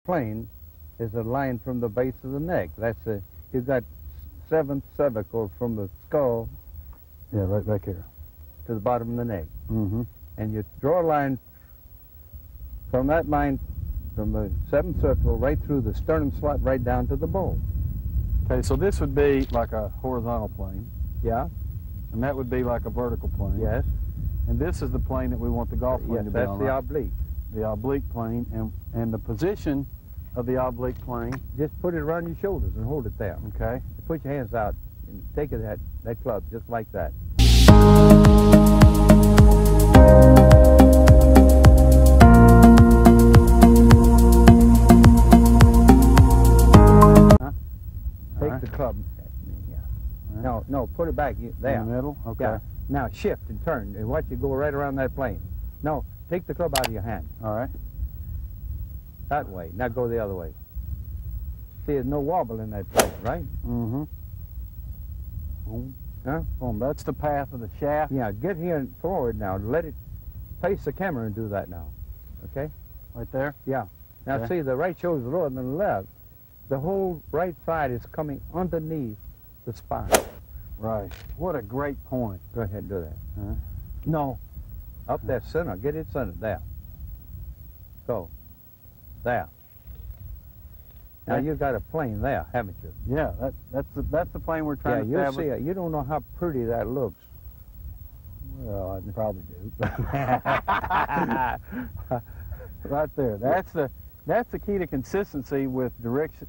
plane is a line from the base of the neck. That's a, you've got 7th cervical from the skull. Yeah, right back here. To the bottom of the neck. Mm-hmm. And you draw a line from that line, from the 7th circle, right through the sternum slot, right down to the bowl. Okay, so this would be like a horizontal plane. Yeah. And that would be like a vertical plane. Yes. And this is the plane that we want the golf plane to be that's on, the right? oblique. The oblique plane, and the position of the oblique plane. Just put it around your shoulders and hold it there. Okay. Put your hands out and take it that club just like that. Take the club. Yeah. Right. No, put it back there. In the middle? Okay. Yeah. Now shift and turn and watch it go right around that plane. No, take the club out of your hand. All right. That way. Now go the other way. See, there's no wobble in that plane, right? Mm-hmm. Boom. Huh? Boom. That's the path of the shaft. Yeah, get here and forward now. Let it face the camera and do that now. Okay? Right there? Yeah. Now Okay. see, the right shoulder is lower than the left. The whole right side is coming underneath the spine. Right. What a great point. Go ahead and do that. Huh? No. Up there, center. Get it centered. There. Go. There. Now you've got a plane there, haven't you? Yeah, that's the plane we're trying to establish. Yeah, you see it. You don't know how pretty that looks. Well, I probably do. Right there. That's the key to consistency with direction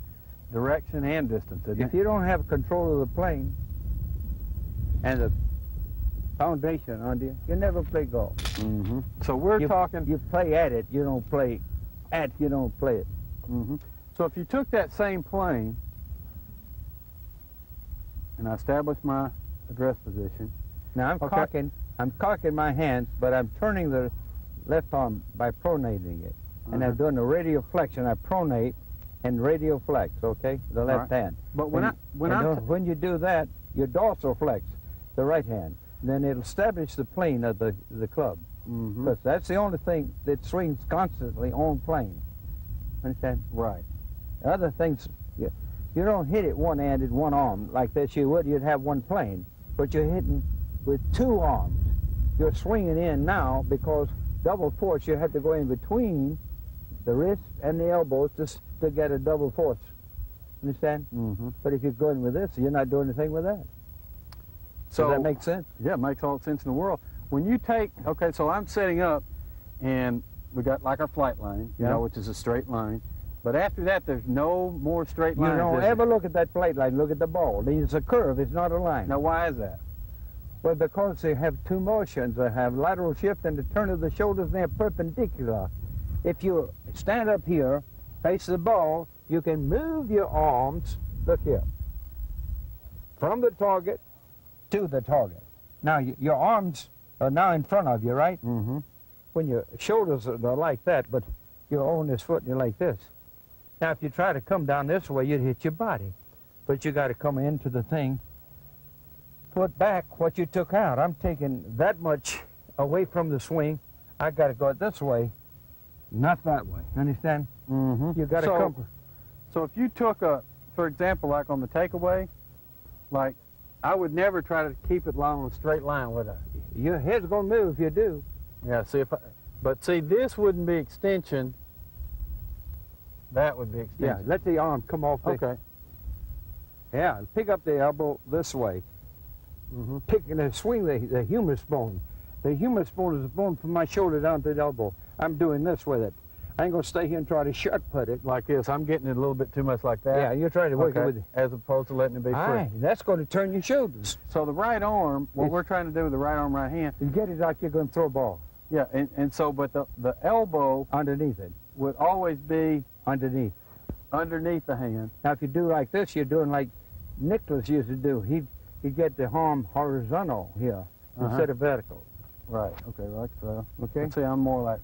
and distance, isn't If it? you don't have control of the plane and the foundation under you, you never play golf. Mm-hmm. So we're talking. You play at it. You don't play at. You don't play it. Mm-hmm. So if you took that same plane and I established my address position. Now I'm cocking my hands, but I'm turning the left arm by pronating it. And I'm doing a radial flexion. I pronate and radial flex, okay? The left hand. But when you do that, you dorsal flex the right hand. Then it'll establish the plane of the club. Because that's the only thing that swings constantly on plane. Understand? Right. The other things, you don't hit it one-handed, one arm like this. You'd have one plane. But you're hitting with two arms. You're swinging in now because double force, you have to go in between the wrist and the elbows just to get a double force. Understand? But if you're going with this, you're not doing anything with that. So, does that make sense? Yeah, it makes all the sense in the world. When you take, okay, so I'm setting up, and we got like our flight line, you know, which is a straight line. But after that, there's no more straight lines. You don't ever look at that plate line, look at the ball. It's a curve, it's not a line. Now, why is that? Well, because they have two motions. They have lateral shift and the turn of the shoulders, and they're perpendicular. If you stand up here, face the ball, you can move your arms, look here, from the target to the target. Now, your arms are now in front of you, right? When your shoulders are like that, but you're on this foot and you're like this. Now, if you try to come down this way, you'd hit your body. But you got to come into the thing, put back what you took out. I'm taking that much away from the swing. I got to go this way, not that way. Understand? You got to come. So if you took for example, like on the takeaway, like I would never try to keep it along a straight line, would I? Your head's going to move if you do. Yeah, see, but see, this wouldn't be extension. That would be extension. Yeah, let the arm come off the... Okay. Yeah, pick up the elbow this way. Pick and swing the humerus bone. The humerus bone is the bone from my shoulder down to the elbow. I'm doing this with it. I ain't going to stay here and try to shortcut it. Like this. I'm getting it a little bit too much like that. Yeah, you're trying to work it with it. As opposed to letting it be free. Aye, that's going to turn your shoulders. So the right arm, what we're trying to do with the right arm, right hand. You get it like you're going to throw a ball. Yeah, and so, but the elbow underneath it would always be underneath the hand. Now, if you do like this, you're doing like Nicholas used to do. He'd get the arm horizontal here instead of vertical. Right. Okay. Like so. Okay. Let's see. I'm more like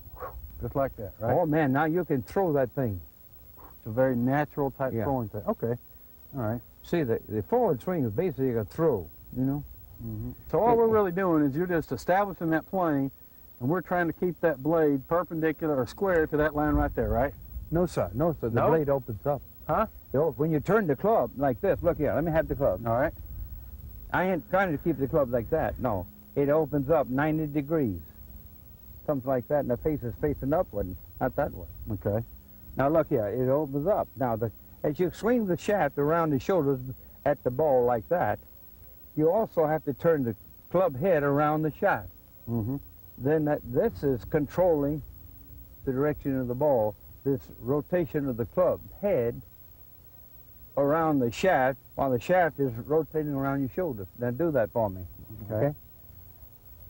just like that, right? Oh man, now you can throw that thing. It's a very natural type throwing thing. Okay. All right. See, the forward swing is basically a throw. You know. So all we're really doing is you're just establishing that plane, and we're trying to keep that blade perpendicular or square to that line right there, right? No, sir. No, sir. The No? blade opens up. Huh? When you turn the club like this, look here, let me have the club. All right. I ain't trying to keep the club like that. No. It opens up 90 degrees. Something like that, and the face is facing upward, not that way. Okay. Now look here, it opens up. Now, as you swing the shaft around the shoulders at the ball like that, you also have to turn the club head around the shaft. Mm-hmm. Then this is controlling the direction of the ball. This rotation of the club head around the shaft while the shaft is rotating around your shoulders. Now do that for me. Okay?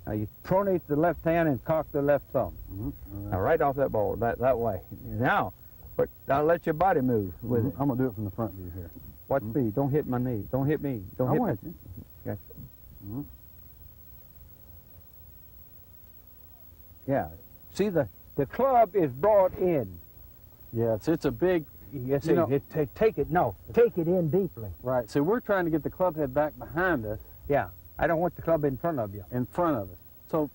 Now you pronate the left hand and cock the left thumb. Mm-hmm. Now right off that ball, that way. Now let your body move with it. I'm going to do it from the front view here. Watch me. Don't hit my knee. Don't hit me. Don't hit me. Okay. Mm-hmm. Yeah. See, the club is brought in. Yes, it's a big... Yes, You know- take it in deeply. Right. So we're trying to get the club head back behind us, Yeah. I don't want the club in front of you. in front of us. So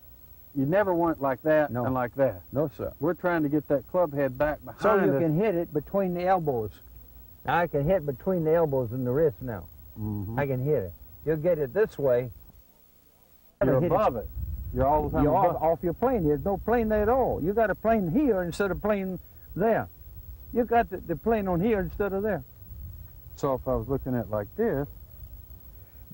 you never want it like that No. and like that. No, sir. We're trying to get that club head back behind So you us. can hit it between the elbows. Now I can hit between the elbows and the wrist now. Mm-hmm. I can hit it. You'll get it this way. You're hit it. above it. You're all the time You're above. off your plane. There's no plane there at all. You got a plane here instead of plane there. You got the plane on here instead of there. So if I was looking at it like this,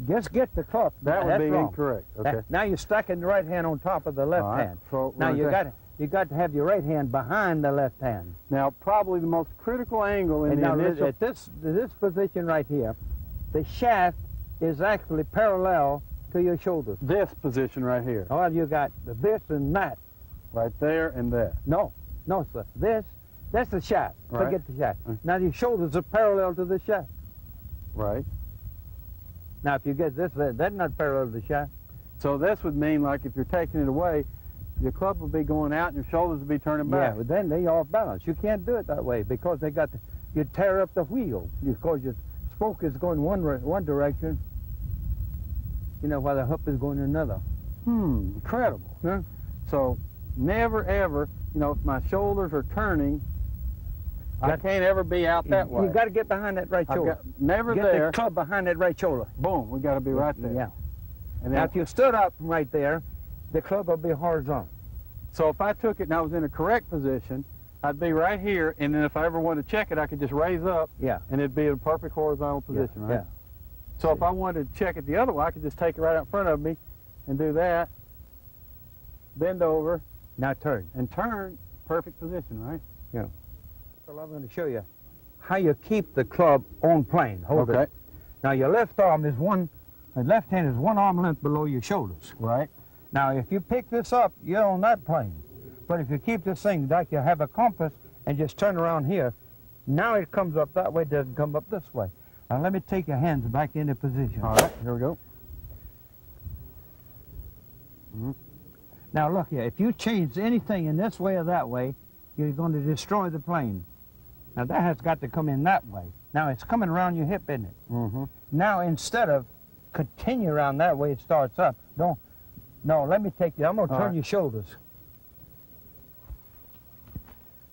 Just get the cup. that would That's be wrong. incorrect. Okay. Now you're stacking the right hand on top of the left All right. hand. So Now we're gonna you got to have your right hand behind the left hand. Now, probably the most critical angle in And the now initial... at this position right here, the shaft is actually parallel to your shoulders. This position right here. Well, you got this and that. Right there and that. No, sir. That's the shaft. Right. Forget the shaft. Mm. Now your shoulders are parallel to the shaft. Right. Now if you get this, that's not parallel to the shaft. So this would mean, like, if you're taking it away, your club would be going out and your shoulders would be turning back. Yeah, but then they're off balance. You can't do it that way because you tear up the wheel because your spoke is going one direction, while the hub is going another. Incredible. Huh? So never ever, if my shoulders are turning, I can't ever be out that way. You got to get behind that right shoulder. Never Get there. the club behind that right shoulder. Boom, we got to be right there. Yeah. And Now then, if you stood up right there, the club will be horizontal. so if I took it and I was in a correct position, I'd be right here, and then if I ever wanted to check it, I could just raise up, Yeah. and it'd be in a perfect horizontal position, yeah, right? Yeah. So if I wanted to check it the other way, I could just take it right out in front of me and do that, bend over, Now turn. and turn, perfect position, right? So I'm going to show you how you keep the club on plane. Hold Okay. it. Now your left arm is the left hand is one arm length below your shoulders. Right. Now if you pick this up, you're on that plane. But if you keep this thing like you have a compass and just turn around here, now it comes up that way, it doesn't come up this way. Now let me take your hands back into position. All right, here we go. Now look here, if you change anything in this way or that way, you're going to destroy the plane. Now that has got to come in that way. Now it's coming around your hip, isn't it? Mm-hmm. Now instead of continue around that way, it starts up. No, let me take you, I'm going to All turn right. your shoulders.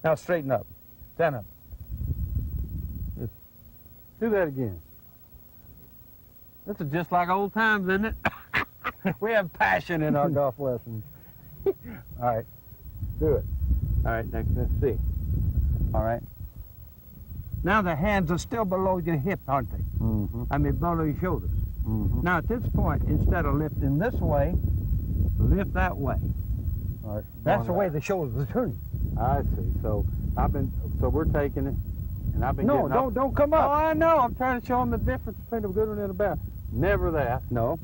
Now straighten up, stand up. Do that again. This is just like old times, isn't it? We have passion in our golf lessons. All right, Do it. all right, let's see. All right. Now the hands are still below your hip, aren't they? Mm-hmm. I mean below your shoulders. Mm-hmm. Now at this point, instead of lifting this way, lift that way. All right. That's the way the shoulders are turning. I see. So we're taking it, and I've been No, getting don't come Oh, up. I know. I'm trying to show them the difference between a good one and a bad. Never that. No.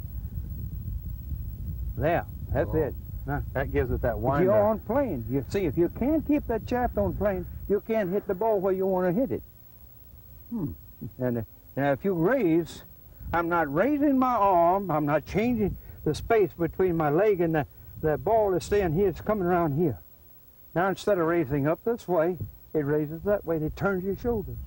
There, that's Oh. it. That gives it that But wind. you're on plane. You see, if you can't keep that shaft on plane, you can't hit the ball where you want to hit it. And if you raise, I'm not raising my arm. I'm not changing the space between my leg and the ball is staying here. It's coming around here. Now instead of raising up this way, it raises that way. It turns your shoulders.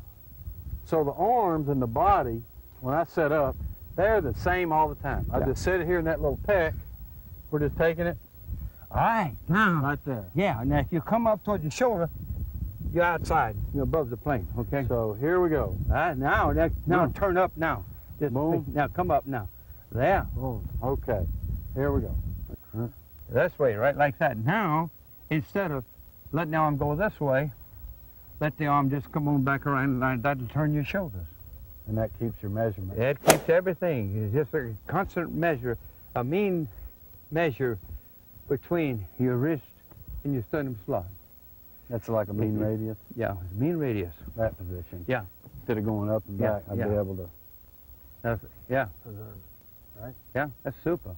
So the arms and the body, when I set up, they're the same all the time. I Yeah. just sit it here in that little peck. We're just taking it All right, now. right there. Yeah, now if you come up towards your shoulder, you're outside. You're above the plane, okay? So here we go. Now turn up now. Just Boom. now come up now. There. Oh, okay. Here we go. This way, right like that. Now, instead of letting the arm go this way, let the arm just come on back around, and that'll turn your shoulders. And that keeps your measurement. It keeps everything. It's just a constant measure, a mean measure between your wrist and your sternum slot. That's like a mean radius? Yeah, mean radius. That position. Yeah. Instead of going up and back, I'd be able to Yeah. preserve it. Right? Yeah, that's super.